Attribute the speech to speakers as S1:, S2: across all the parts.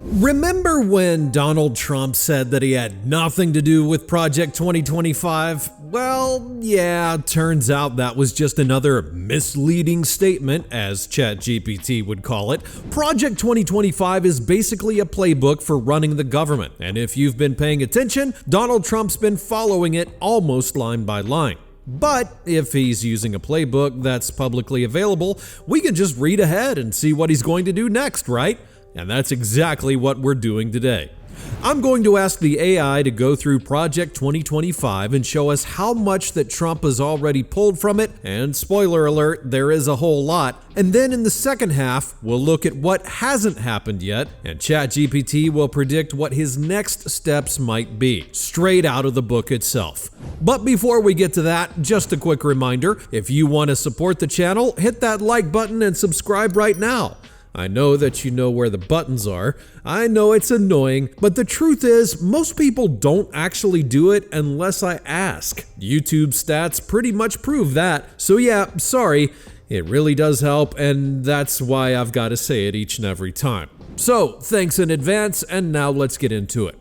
S1: Remember when Donald Trump said that he had nothing to do with Project 2025? Well, yeah, turns out that was just another misleading statement, as ChatGPT would call it. Project 2025 is basically a playbook for running the government, and if you've been paying attention, Donald Trump's been following it almost line by line. But if he's using a playbook that's publicly available, we can just read ahead and see what he's going to do next, right? And that's exactly what we're doing today. I'm going to ask the AI to go through Project 2025 and show us how much that Trump has already pulled from it, and spoiler alert, there is a whole lot. And then in the second half, we'll look at what hasn't happened yet, and ChatGPT will predict what his next steps might be, straight out of the book itself. But before we get to that, just a quick reminder, if you want to support the channel, hit that like button and subscribe right now. I know that you know where the buttons are. I know it's annoying, but the truth is, most people don't actually do it unless I ask. YouTube stats pretty much prove that. So yeah, sorry, it really does help, and that's why I've got to say it each and every time. So, thanks in advance, and now let's get into it.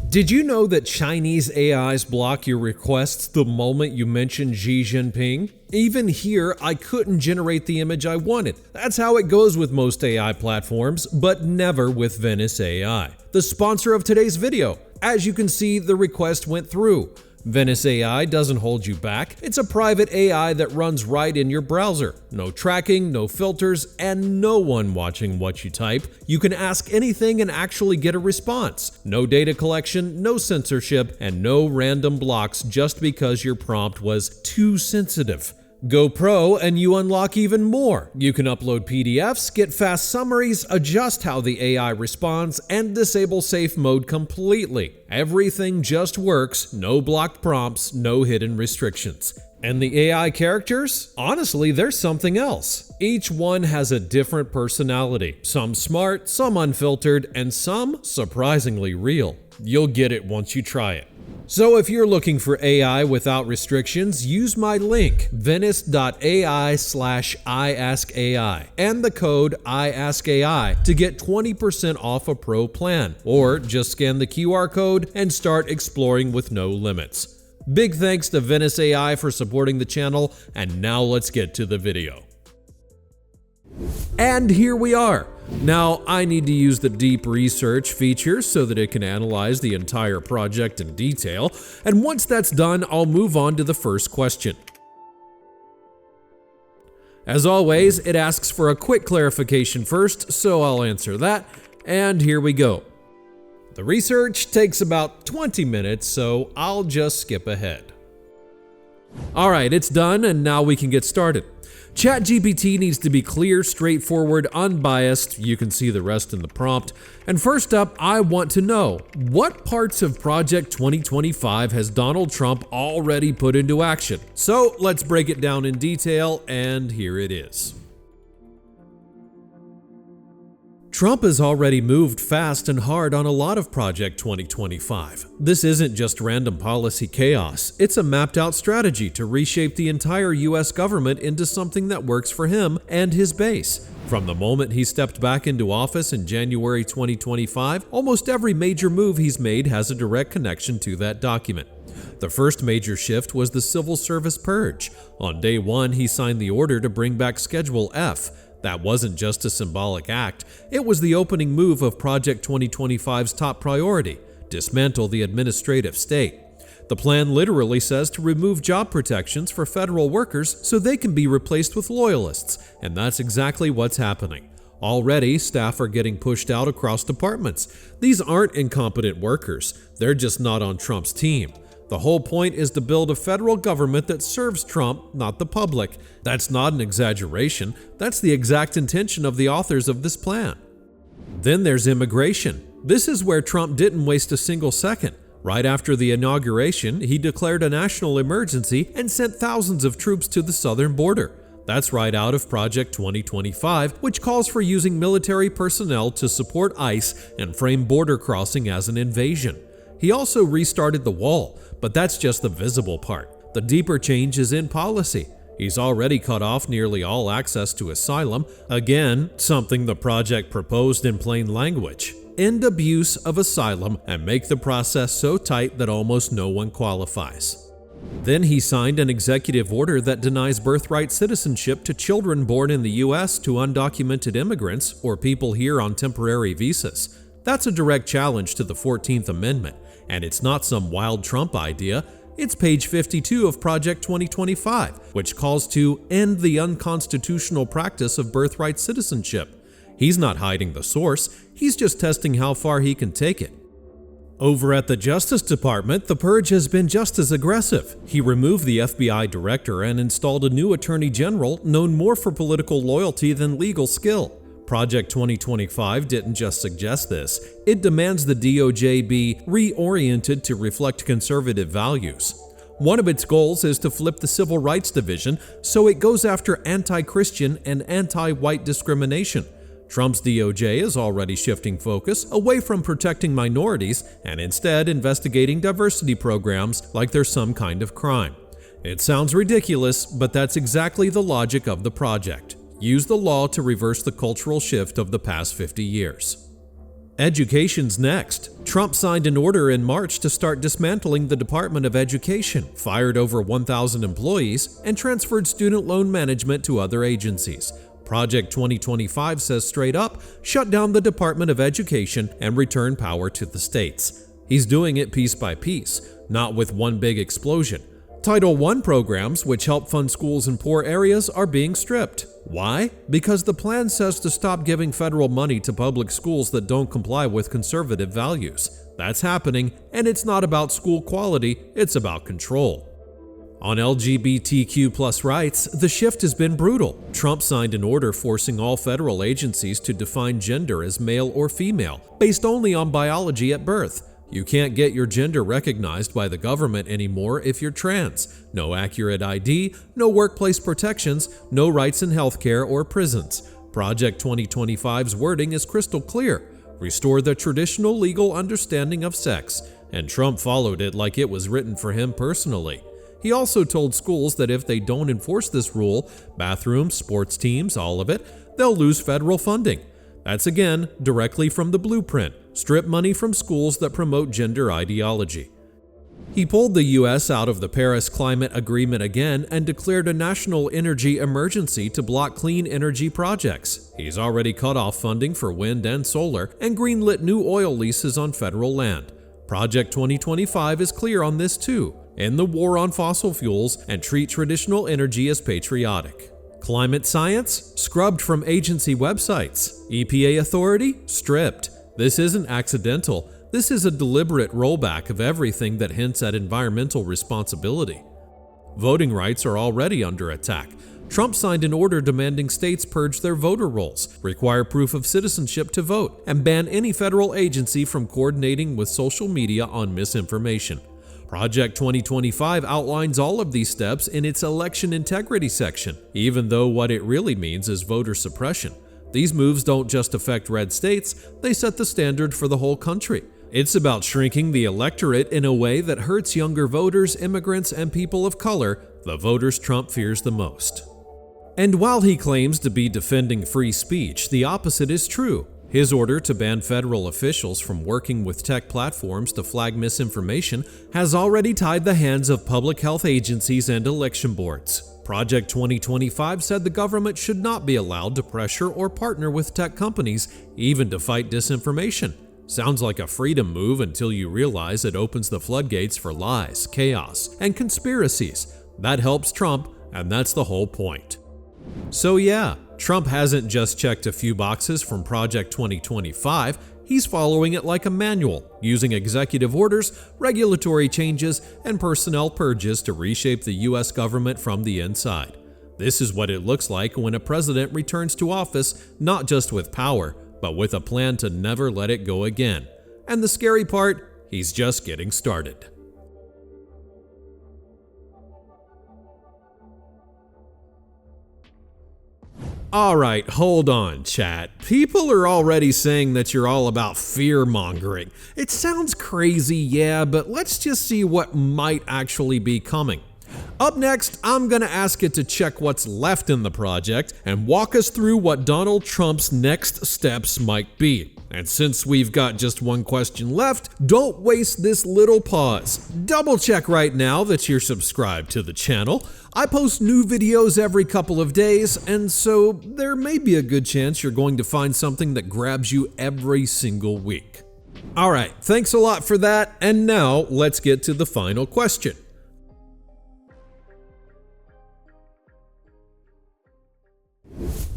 S1: Did you know that Chinese AIs block your requests the moment you mention Xi Jinping? Even here, I couldn't generate the image I wanted. That's how it goes with most AI platforms, but never with Venice AI, the sponsor of today's video. As you can see, the request went through. Venice AI doesn't hold you back. It's a private AI that runs right in your browser. No tracking, no filters, and no one watching what you type. You can ask anything and actually get a response. No data collection, no censorship, and no random blocks just because your prompt was too sensitive. Go Pro and you unlock even more. You can upload PDFs, get fast summaries, adjust how the AI responds, and disable safe mode completely. Everything just works, no blocked prompts, no hidden restrictions. And the AI characters? Honestly, they're something else. Each one has a different personality. Some smart, some unfiltered, and some surprisingly real. You'll get it once you try it. So if you're looking for AI without restrictions, use my link, venice.ai/iaskAI, and the code IAskAI to get 20% off a pro plan, or just scan the QR code and start exploring with no limits. Big thanks to Venice AI for supporting the channel, and now let's get to the video. And here we are. Now, I need to use the deep research feature so that it can analyze the entire project in detail, and once that's done, I'll move on to the first question. As always, it asks for a quick clarification first, so I'll answer that, and here we go. The research takes about 20 minutes, so I'll just skip ahead. Alright, it's done, and now we can get started. ChatGPT needs to be clear, straightforward, unbiased. You can see the rest in the prompt. And first up, I want to know, what parts of Project 2025 has Donald Trump already put into action? So let's break it down in detail, and here it is. Trump has already moved fast and hard on a lot of Project 2025. This isn't just random policy chaos, it's a mapped out strategy to reshape the entire US government into something that works for him and his base. From the moment he stepped back into office in January 2025, almost every major move he's made has a direct connection to that document. The first major shift was the civil service purge. On day one, he signed the order to bring back Schedule F. That wasn't just a symbolic act, it was the opening move of Project 2025's top priority: dismantle the administrative state. The plan literally says to remove job protections for federal workers so they can be replaced with loyalists, and that's exactly what's happening. Already, staff are getting pushed out across departments. These aren't incompetent workers, they're just not on Trump's team. The whole point is to build a federal government that serves Trump, not the public. That's not an exaggeration. That's the exact intention of the authors of this plan. Then there's immigration. This is where Trump didn't waste a single second. Right after the inauguration, he declared a national emergency and sent thousands of troops to the southern border. That's right out of Project 2025, which calls for using military personnel to support ICE and frame border crossing as an invasion. He also restarted the wall, but that's just the visible part. The deeper change is in policy. He's already cut off nearly all access to asylum, again, something the project proposed in plain language. End abuse of asylum and make the process so tight that almost no one qualifies. Then he signed an executive order that denies birthright citizenship to children born in the U.S. to undocumented immigrants or people here on temporary visas. That's a direct challenge to the 14th Amendment, and it's not some wild Trump idea. It's page 52 of Project 2025, which calls to end the unconstitutional practice of birthright citizenship. He's not hiding the source, he's just testing how far he can take it. Over at the Justice Department, the purge has been just as aggressive. He removed the FBI director and installed a new attorney general known more for political loyalty than legal skill. Project 2025 didn't just suggest this, it demands the DOJ be reoriented to reflect conservative values. One of its goals is to flip the Civil Rights Division so it goes after anti-Christian and anti-white discrimination. Trump's DOJ is already shifting focus away from protecting minorities and instead investigating diversity programs like they're some kind of crime. It sounds ridiculous, but that's exactly the logic of the project. Use the law to reverse the cultural shift of the past 50 years. Education's next. Trump signed an order in March to start dismantling the Department of Education, fired over 1,000 employees, and transferred student loan management to other agencies. Project 2025 says straight up, shut down the Department of Education and return power to the states. He's doing it piece by piece, not with one big explosion. Title I programs, which help fund schools in poor areas, are being stripped. Why? Because the plan says to stop giving federal money to public schools that don't comply with conservative values. That's happening, and it's not about school quality, it's about control. On LGBTQ+ rights, the shift has been brutal. Trump signed an order forcing all federal agencies to define gender as male or female, based only on biology at birth. You can't get your gender recognized by the government anymore if you're trans. No accurate ID, no workplace protections, no rights in healthcare or prisons. Project 2025's wording is crystal clear. Restore the traditional legal understanding of sex. And Trump followed it like it was written for him personally. He also told schools that if they don't enforce this rule, bathrooms, sports teams, all of it, they'll lose federal funding. That's again directly from the blueprint. Strip money from schools that promote gender ideology. He pulled the U.S. out of the Paris Climate Agreement again and declared a national energy emergency to block clean energy projects. He's already cut off funding for wind and solar and greenlit new oil leases on federal land. Project 2025 is clear on this too. End the war on fossil fuels and treat traditional energy as patriotic. Climate science? Scrubbed from agency websites. EPA authority? Stripped. This isn't accidental. This is a deliberate rollback of everything that hints at environmental responsibility. Voting rights are already under attack. Trump signed an order demanding states purge their voter rolls, require proof of citizenship to vote, and ban any federal agency from coordinating with social media on misinformation. Project 2025 outlines all of these steps in its election integrity section, even though what it really means is voter suppression. These moves don't just affect red states, they set the standard for the whole country. It's about shrinking the electorate in a way that hurts younger voters, immigrants, and people of color, the voters Trump fears the most. And while he claims to be defending free speech, the opposite is true. His order to ban federal officials from working with tech platforms to flag misinformation has already tied the hands of public health agencies and election boards. Project 2025 said the government should not be allowed to pressure or partner with tech companies, even to fight disinformation. Sounds like a freedom move until you realize it opens the floodgates for lies, chaos, and conspiracies. That helps Trump, and that's the whole point. So yeah, Trump hasn't just checked a few boxes from Project 2025, he's following it like a manual, using executive orders, regulatory changes, and personnel purges to reshape the US government from the inside. This is what it looks like when a president returns to office not just with power, but with a plan to never let it go again. And the scary part, he's just getting started. Alright, hold on, chat. People are already saying that you're all about fear-mongering. It sounds crazy, yeah, but let's just see what might actually be coming. Up next, I'm gonna ask it to check what's left in the project and walk us through what Donald Trump's next steps might be. And since we've got just one question left, don't waste this little pause. Double check right now that you're subscribed to the channel. I post new videos every couple of days, and so there may be a good chance you're going to find something that grabs you every single week. Alright, thanks a lot for that, and now let's get to the final question.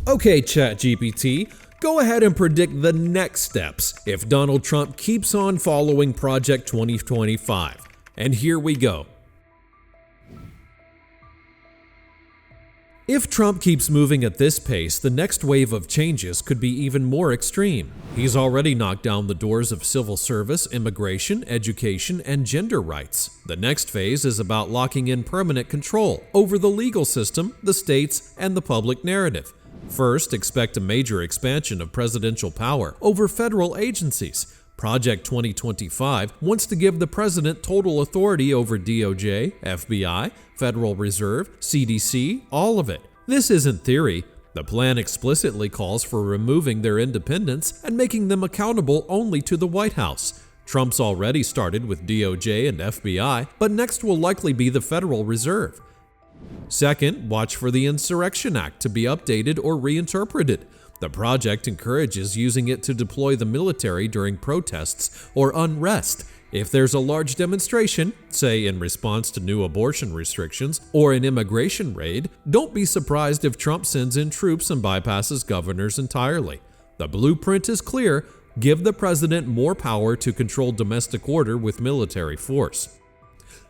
S1: Okay, ChatGPT, go ahead and predict the next steps if Donald Trump keeps on following Project 2025. And here we go. If Trump keeps moving at this pace, the next wave of changes could be even more extreme. He's already knocked down the doors of civil service, immigration, education, and gender rights. The next phase is about locking in permanent control over the legal system, the states, and the public narrative. First, expect a major expansion of presidential power over federal agencies. Project 2025 wants to give the president total authority over DOJ, FBI, Federal Reserve, CDC, all of it. This isn't theory. The plan explicitly calls for removing their independence and making them accountable only to the White House. Trump's already started with DOJ and FBI, but next will likely be the Federal Reserve. Second, watch for the Insurrection Act to be updated or reinterpreted. The project encourages using it to deploy the military during protests or unrest. If there's a large demonstration, say in response to new abortion restrictions or an immigration raid, don't be surprised if Trump sends in troops and bypasses governors entirely. The blueprint is clear: give the president more power to control domestic order with military force.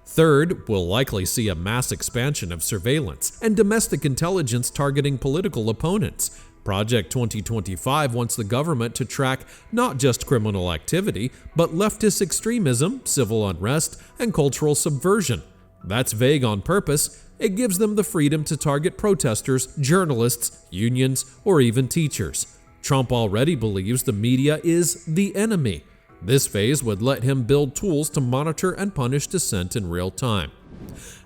S1: Third, we'll likely see a mass expansion of surveillance and domestic intelligence targeting political opponents. Project 2025 wants the government to track not just criminal activity, but leftist extremism, civil unrest, and cultural subversion. That's vague on purpose. It gives them the freedom to target protesters, journalists, unions, or even teachers. Trump already believes the media is the enemy. This phase would let him build tools to monitor and punish dissent in real time.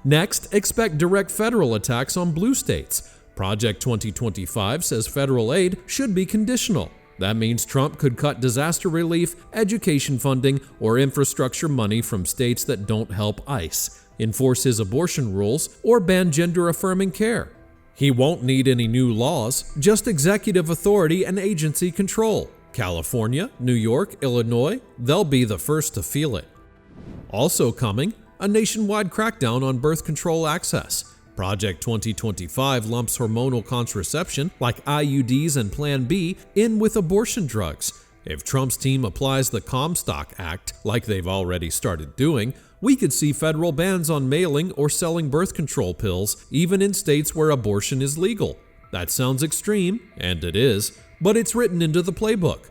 S1: Next, expect direct federal attacks on blue states. Project 2025 says federal aid should be conditional. That means Trump could cut disaster relief, education funding, or infrastructure money from states that don't help ICE, enforce his abortion rules, or ban gender-affirming care. He won't need any new laws, just executive authority and agency control. California, New York, Illinois, they'll be the first to feel it. Also coming, a nationwide crackdown on birth control access. Project 2025 lumps hormonal contraception like IUDs and Plan B in with abortion drugs. If Trump's team applies the Comstock Act, like they've already started doing, we could see federal bans on mailing or selling birth control pills, even in states where abortion is legal. That sounds extreme, and it is, but it's written into the playbook.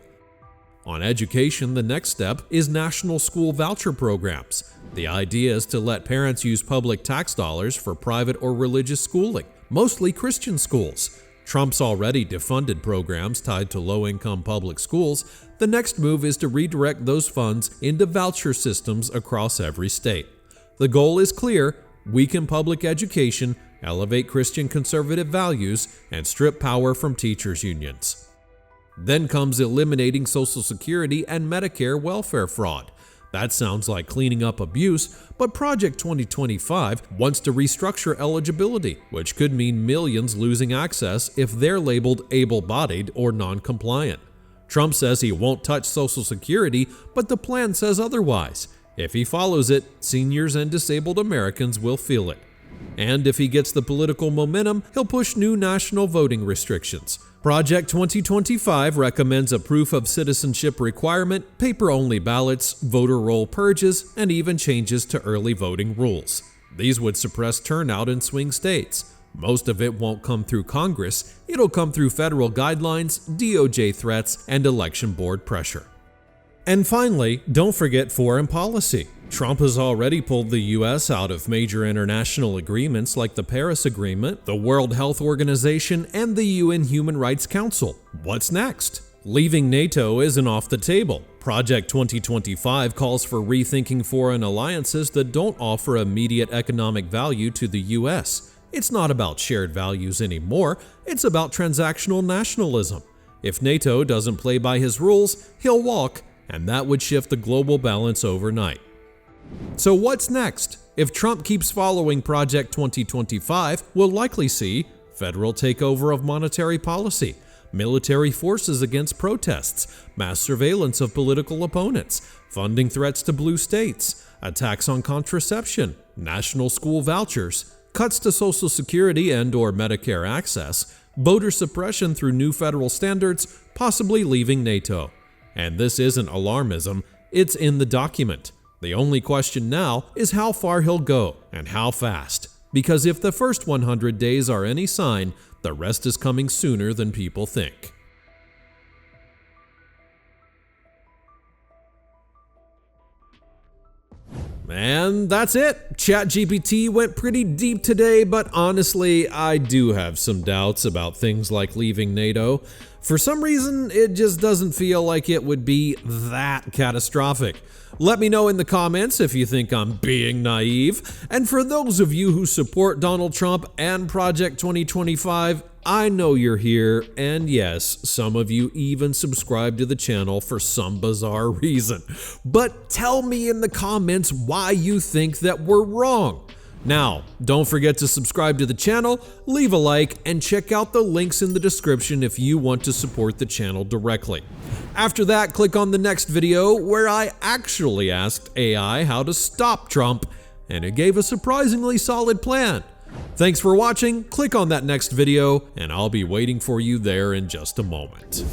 S1: On education, the next step is national school voucher programs. The idea is to let parents use public tax dollars for private or religious schooling, mostly Christian schools. Trump's already defunded programs tied to low-income public schools. The next move is to redirect those funds into voucher systems across every state. The goal is clear: weaken public education, elevate Christian conservative values, and strip power from teachers' unions. Then comes eliminating Social Security and Medicare welfare fraud. That sounds like cleaning up abuse, but Project 2025 wants to restructure eligibility, which could mean millions losing access if they're labeled able-bodied or non-compliant. Trump says he won't touch Social Security, but the plan says otherwise. If he follows it, seniors and disabled Americans will feel it. And if he gets the political momentum, he'll push new national voting restrictions. Project 2025 recommends a proof of citizenship requirement, paper-only ballots, voter roll purges, and even changes to early voting rules. These would suppress turnout in swing states. Most of it won't come through Congress. It'll come through federal guidelines, DOJ threats, and election board pressure. And finally, don't forget foreign policy. Trump has already pulled the U.S. out of major international agreements like the Paris Agreement, the World Health Organization, and the UN Human Rights Council. What's next? Leaving NATO isn't off the table. Project 2025 calls for rethinking foreign alliances that don't offer immediate economic value to the US. It's not about shared values anymore, it's about transactional nationalism. If NATO doesn't play by his rules, he'll walk, and that would shift the global balance overnight. So what's next? If Trump keeps following Project 2025, we'll likely see federal takeover of monetary policy, military forces against protests, mass surveillance of political opponents, funding threats to blue states, attacks on contraception, national school vouchers, cuts to Social Security and/or Medicare access, voter suppression through new federal standards, possibly leaving NATO. And this isn't alarmism, it's in the document. The only question now is how far he'll go and how fast. Because if the first 100 days are any sign, the rest is coming sooner than people think. And that's it. ChatGPT went pretty deep today, but honestly, I do have some doubts about things like leaving NATO. For some reason, it just doesn't feel like it would be that catastrophic. Let me know in the comments if you think I'm being naive. And for those of you who support Donald Trump and Project 2025, I know you're here, and yes, some of you even subscribe to the channel for some bizarre reason. But tell me in the comments why you think that we're wrong. Now, don't forget to subscribe to the channel, leave a like, and check out the links in the description if you want to support the channel directly. After that, click on the next video where I actually asked AI how to stop Trump, and it gave a surprisingly solid plan. Thanks for watching, click on that next video, and I'll be waiting for you there in just a moment.